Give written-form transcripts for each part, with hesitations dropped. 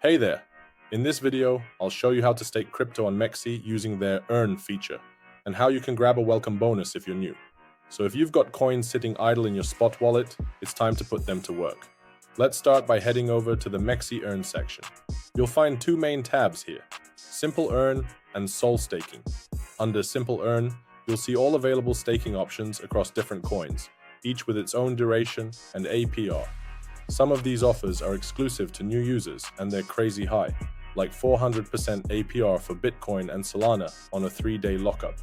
Hey there! In this video, I'll show you how to stake crypto on MEXC using their Earn feature, and how you can grab a welcome bonus if you're new. So if you've got coins sitting idle in your spot wallet, it's time to put them to work. Let's start by heading over to the MEXC Earn section. You'll find two main tabs here, Simple Earn and Sol Staking. Under Simple Earn, you'll see all available staking options across different coins, each with its own duration and APR. Some of these offers are exclusive to new users and they're crazy high, like 400% APR for Bitcoin and Solana on a 3-day lockup.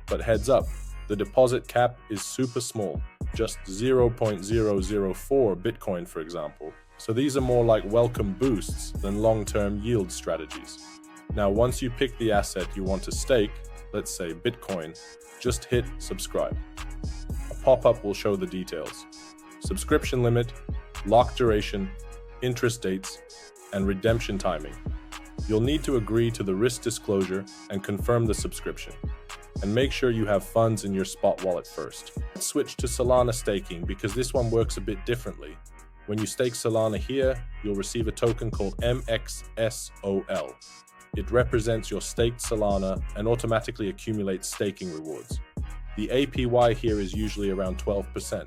But heads up, the deposit cap is super small, just 0.004 Bitcoin for example. So these are more like welcome boosts than long-term yield strategies. Now once you pick the asset you want to stake, let's say Bitcoin, just hit subscribe. A pop-up will show the details. Subscription limit, lock duration, interest dates, and redemption timing. You'll need to agree to the risk disclosure and confirm the subscription. And make sure you have funds in your spot wallet first. Let's switch to Solana staking because this one works a bit differently. When you stake Solana here, you'll receive a token called MEXC. It represents your staked Solana and automatically accumulates staking rewards. The APY here is usually around 12%.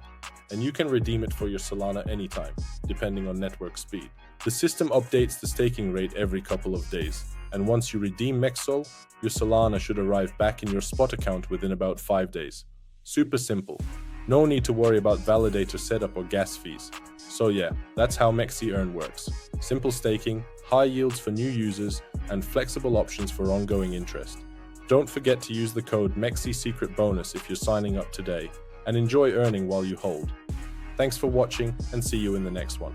And you can redeem it for your Solana anytime, depending on network speed. The system updates the staking rate every couple of days, and once you redeem MEXC, your Solana should arrive back in your spot account within about 5 days. Super simple. No need to worry about validator setup or gas fees. So yeah, that's how MEXC Earn works. Simple staking, high yields for new users, and flexible options for ongoing interest. Don't forget to use the code MEXC Secret Bonus if you're signing up today, and enjoy earning while you hold. Thanks for watching and see you in the next one.